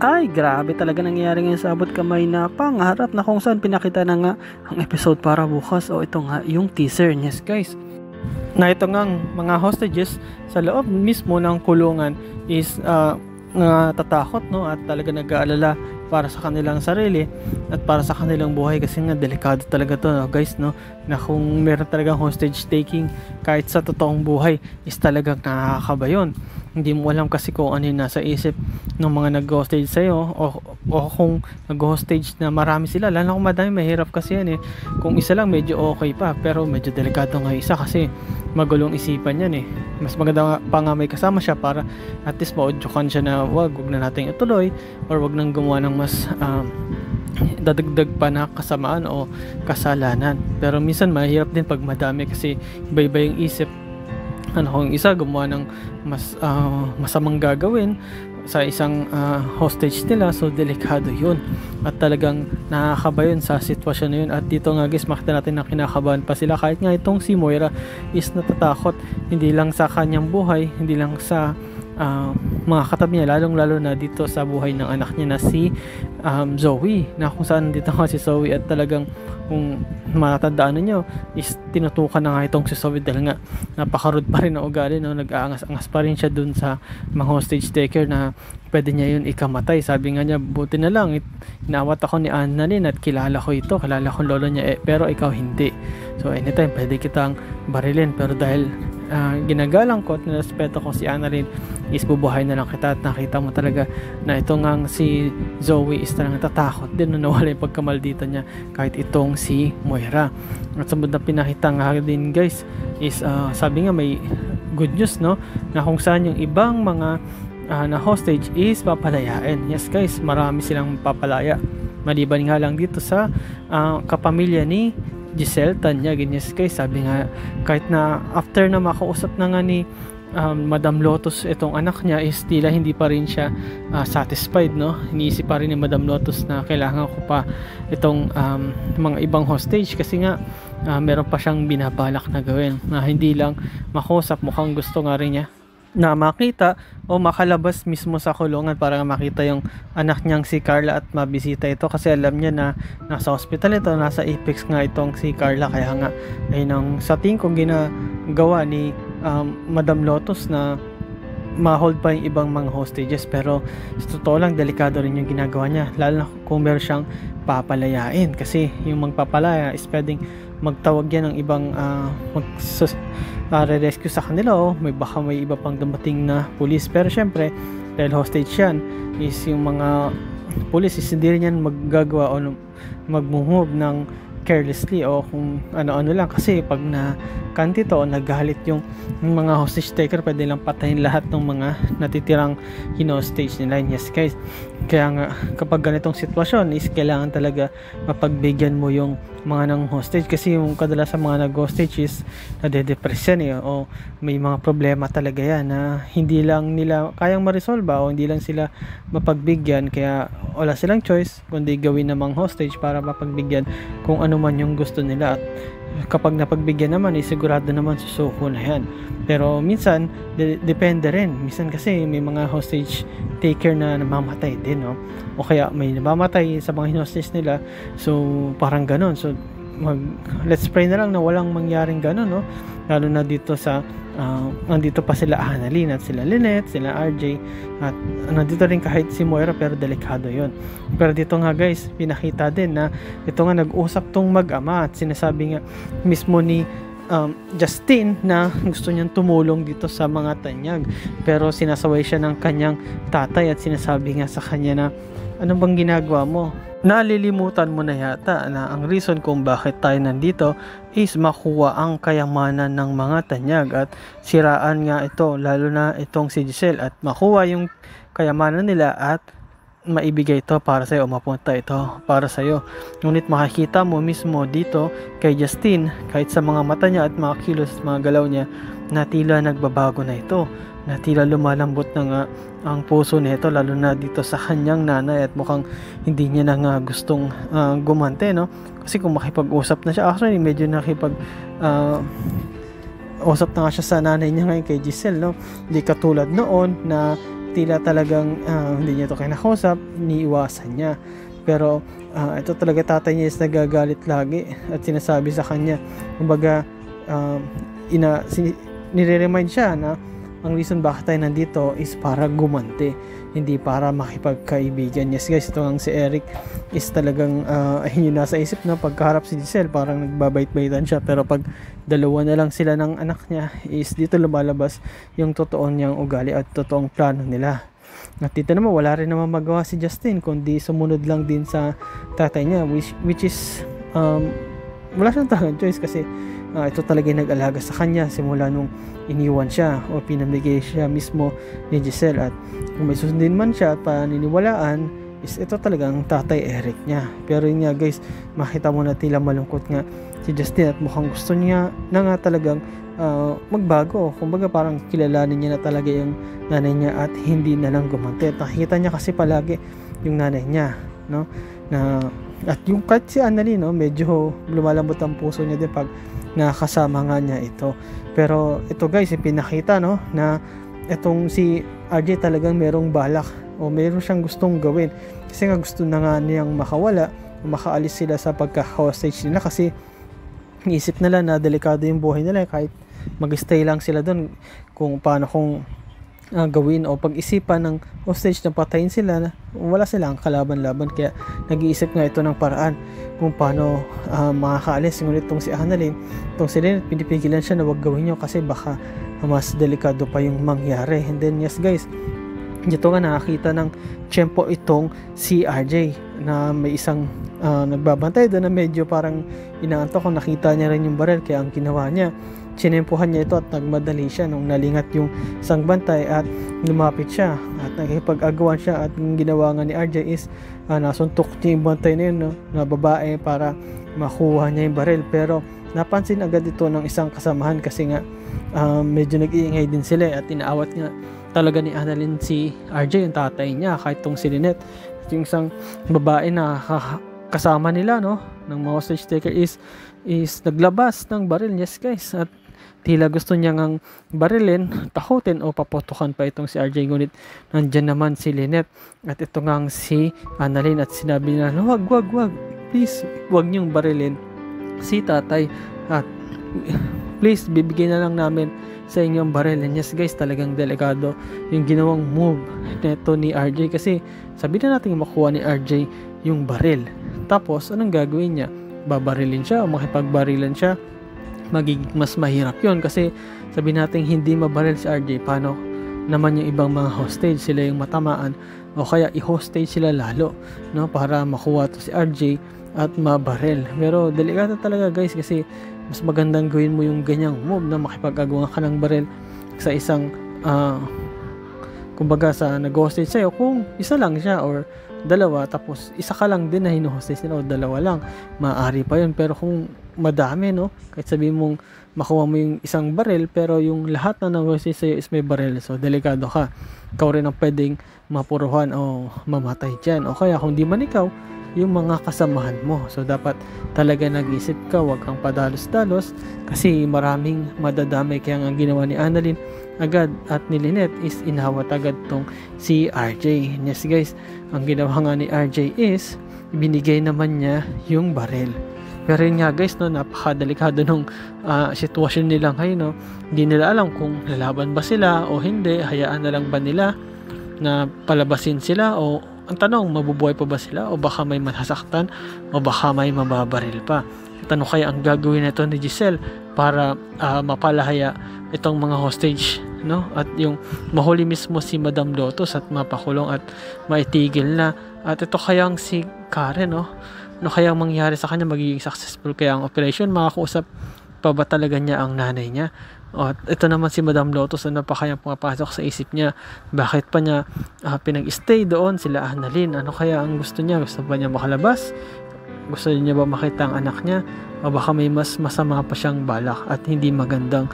Ay, grabe talaga nangyayari ngayon sa Abot Kamay na pangarap na kung saan pinakita na nga ang episode para bukas. O ito nga yung teaser. Yes guys, na ito ngang mga hostages sa loob mismo ng kulungan is natatakot, no, at talaga nag-aalala para sa kanilang sarili at para sa kanilang buhay, kasi nga delikado talaga to, no, guys, no, na kung meron talagang hostage taking kahit sa totoong buhay is talagang nakakaba yun. Hindi mo alam kasi kung ano yung nasa isip ng mga nag-hostage sa'yo, o kung nag-hostage na marami sila, lalo kung madami, mahirap kasi yan eh. Kung isa lang medyo okay pa, pero medyo delikado nga isa kasi magulong isipan yan eh. Mas maganda pa nga may kasama siya para at least maudyukan siya na wag na natin ituloy, or wag nang gumawa ng mas dadagdag pa na kasamaan o kasalanan. Pero minsan mahirap din pag madami kasi iba-iba yung isip. Kung isa gumawa ng mas masamang gagawin sa isang hostage nila, so delikado yun at talagang nakakaba yun sa sitwasyon na yun. At dito nga guys, makita natin na kinakabahan pa sila, kahit nga itong si Moira is natatakot, hindi lang sa kanyang buhay, hindi lang sa mga katabi niya, lalong lalo na dito sa buhay ng anak niya na si Zoe, na kung saan dito nga si Zoe at talagang kung matatandaan ninyo is tinutukan na nga itong si Zoe dahil nga napakarud pa rin ang ugali, no? Nag-aangas-angas pa rin siya dun sa mga hostage taker na pwede niya yun ikamatay. Sabi nga niya, buti na lang inawat ako ni Annalyn at kilala ko ito, kilala ko lolo niya pero ikaw hindi, so anytime pwede kitang barilin, pero dahil ginagalang ko at nirespeto ko si Annalyn is bubuhay na lang kita. At nakita mo talaga na ito ngang si Zoe is talagang tatakot din na nawala yung pagkamaldita niya kahit itong si Moira. At sa na pinakita nga din guys is sabi nga may good news, no, na kung saan yung ibang mga na hostage is papalayain. Yes guys, marami silang papalaya maliban nga lang dito sa kapamilya ni Giselle Tanyag. Yes guys, sabi nga kahit na after na makausap na nga ni Madam Lotus itong anak niya is tila hindi pa rin siya satisfied, no. Iniisip pa rin ni Madam Lotus na kailangan ko pa itong mga ibang hostage kasi nga meron pa siyang binabalak na gawin na hindi lang makausap, mukhang gusto nga rin niya na makita o makalabas mismo sa kulungan para makita yung anak niyang si Carla at mabisita ito, kasi alam niya na nasa hospital ito, nasa Apex nga itong si Carla. Kaya nga ayun ang sa tingin ko ginagawa ni Madam Lotus na ma-hold pa yung ibang mga hostages, pero sa totoo lang delikado rin yung ginagawa niya, lalo na kung meron siyang papalayain, kasi yung magpapalaya is pwedeng magtawag yan ng ibang re-rescue sa kanila, o baka may iba pang dumating na pulis. Pero syempre dahil hostage yan is yung mga pulis is hindi rin yan maggagawa o mag-move ng carelessly o kung ano-ano lang, kasi pag na kantito o nagalit yung mga hostage taker, pwede lang patayin lahat ng mga natitirang hostage nila. Yes guys, kaya nga kapag ganitong sitwasyon is kailangan talaga mapagbigyan mo yung mga ng hostage, kasi yung kadalasan mga nag-hostage is nade-depress yan eh, o may mga problema talaga yan na hindi lang nila kayang ma-resolve o hindi lang sila mapagbigyan, kaya wala silang choice kundi gawin namang hostage para mapagbigyan kung ano man yung gusto nila. At kapag napagbigyan naman, sigurado naman susuko na yan. Pero minsan depende rin, minsan kasi may mga hostage taker na namamatay din, no? O kaya may namamatay sa mga hostage nila, so parang ganon. So let's pray na lang na walang mangyaring ganon, no? Lalo na dito sa nandito pa sila Annalyn at sila Lynette, sila RJ, at nandito rin kahit si Moira, pero delikado yon. Pero dito nga guys, pinakita din na ito nga nag-usap tong mag-ama at sinasabi nga mismo ni Justin na gusto niyang tumulong dito sa mga Tanyag, pero sinasaway siya ng kanyang tatay at sinasabi nga sa kanya na ano bang ginagawa mo? Nalilimutan mo na yata na ang reason kung bakit tayo nandito is makuha ang kayamanan ng mga Tanyag at siraan nga ito, lalo na itong si Giselle, at makuha yung kayamanan nila at maibigay ito para sa'yo o mapunta ito para sa'yo. Ngunit makikita mo mismo dito kay Justin, kahit sa mga mata niya at mga kilos at mga galaw niya, na tila nagbabago na ito, na tila lumalambot na nga ang puso nito, lalo na dito sa kanyang nanay, at mukhang hindi niya na nga gustong gumante, no? Kasi kung makipag-usap na siya, actually medyo usap na nga siya sa nanay niya ngayon kay Giselle, no? Hindi katulad noon na tila talagang hindi niya ito kinakausap, iniiwasan niya. Pero ito talaga, tatay niya is nagagalit lagi at sinasabi sa kanya, kumbaga nire-remind siya na ang reason bakit tayo nandito is para gumante, hindi para makipagkaibigan. Yes guys, ito ang si Eric is talagang ayun yung nasa isip na pagkaharap si Giselle, parang nagbabait-baitan siya, pero pag dalawa na lang sila ng anak niya is dito lumalabas yung totoo niyang ugali at totoong plano nila. At dito naman wala rin naman magawa si Justin kundi sumunod lang din sa tatay niya, which is wala siyang talagang choice, kasi ito talaga yung nag-alaga sa kanya simula nung iniwan siya o pinamigay siya mismo ni Giselle. At kung may susundin man siya at paniniwalaan, is ito talagang tatay Eric niya. Pero yun nga guys, makita mo na tila malungkot nga si Justin at mukhang gusto niya na nga talagang magbago. Kumbaga parang kilalanin niya na talaga yung nanay niya at hindi na lang gumante. Nakikita niya kasi palagi yung nanay niya, no? At yung kahit si Annalyn, no, medyo lumalambot ang puso niya din pag nakasama nga niya ito. Pero ito guys, ipinakita, no, na itong si RJ talagang merong balak o meron siyang gustong gawin, kasi nga gusto na nga niyang makawala o makaalis sila sa pagka-hostage nila, kasi iisip nila na delikado yung buhay nila kahit mag-stay lang sila doon, kung paano kung gawin o pag-isipan ng hostage na patayin sila, na wala silang kalaban-laban. Kaya nag-iisip nga ito ng paraan kung paano makakaalis. Ngunit itong si Annalyn, itong si Lynette, pinipigilan siya na wag gawin nyo kasi baka mas delikado pa yung mangyari. And then yes guys, dito nga nakakita ng tiyempo itong si RJ na may isang nagbabantay doon na medyo parang inaantok. Kung nakita niya rin yung baril, kaya ang ginawa niya, sinempuhan niya ito at nagmadali siya nung nalingat yung isang bantay at lumapit siya at nakipag-agawan siya. At yung ginawa nga ni RJ is nasuntok niya yung bantay na yun, no, na babae, para makuha niya yung baril. Pero napansin agad ito ng isang kasamahan, kasi nga medyo nag-iingay din sila at inaawat nga talaga ni Annalyn si RJ, yung tatay niya, kahit tong si Lynette. At yung isang babae na kasama nila, no, ng mga hostage taker is naglabas ng baril. Yes guys, at tila gusto niya ngang barilin, takutin o paputukan pa itong si RJ, ngunit nandyan naman si Lynette at ito ngang si Annalyn, at sinabi nila, no, wag, please, wag niyong barilin si tatay at please, bibigyan na lang namin sa inyong baril. And yes guys, talagang delikado yung ginawang move neto ni RJ, kasi sabi na natin makuha ni RJ yung baril, tapos anong gagawin niya? Babarilin siya o makipagbarilan siya? Magiging mas mahirap yun, kasi sabi natin hindi mabaril si RJ, paano naman yung ibang mga hostage, sila yung matamaan o kaya i-hostage sila lalo, no, para makuha to si RJ at mabaril. Pero delikado talaga guys, kasi mas magandang gawin mo yung ganyang move na makipag-agawan ka ng baril sa isang kumbaga sa nag-hostage sa'yo, kung isa lang siya or dalawa, tapos isa ka lang din na hino-hostage nila o dalawa lang, maaari pa yun. Pero kung madami, no, kahit sabihin mong makuha mo yung isang baril pero yung lahat na nag-hostage sa'yo is may baril, so delikado ka. Ikaw rin ang pwedeng mapuruhan o mamatay dyan, o kaya kung di man ikaw, yung mga kasamahan mo. So dapat talaga nag-isip ka, wag kang padalos-dalos, kasi maraming madadamay. Kaya ang ginawa ni Annalyn agad at ni Lynette is inawat agad tong si RJ. Yes guys, ang ginawa nga ni RJ is ibinigay naman niya yung baril. Pero yun nga guys, no, napakadelikado nung sitwasyon nila ngayon, no. Hindi nila alam kung lalaban ba sila o hindi, hayaan na lang ba nila na palabasin sila, o ang tanong, mabubuhay pa ba sila o baka may masasaktan o baka may mababaril pa. Tanong kaya ang gagawin nito ni Giselle para mapalahaya itong mga hostage, no? At yung mahuli mismo si Madam Lotus at mapakulong at maitigil na. At ito kayang si Karen, no? Ano kaya mangyari sa kanya? Magiging successful kaya ang operation? Makakausap pa ba talaga niya ang nanay niya? At ito naman si Madam Lotus, ano pa kayang pumapasok sa isip niya? Bakit pa niya pinag-stay doon sila Annalyn? Ano kaya ang gusto niya? Gusto ba niya makalabas? Gusto niya ba makita ang anak niya? O baka may mas masama pa siyang balak at hindi magandang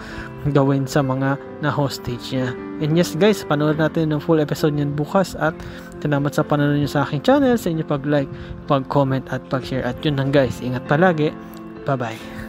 gawin sa mga na-hostage niya. And yes guys, panood natin ng full episode niyan bukas at salamat sa panonood niyo sa aking channel, sa inyo pag-like, pag-comment at pag-share. At yun lang guys, ingat palagi. Bye-bye.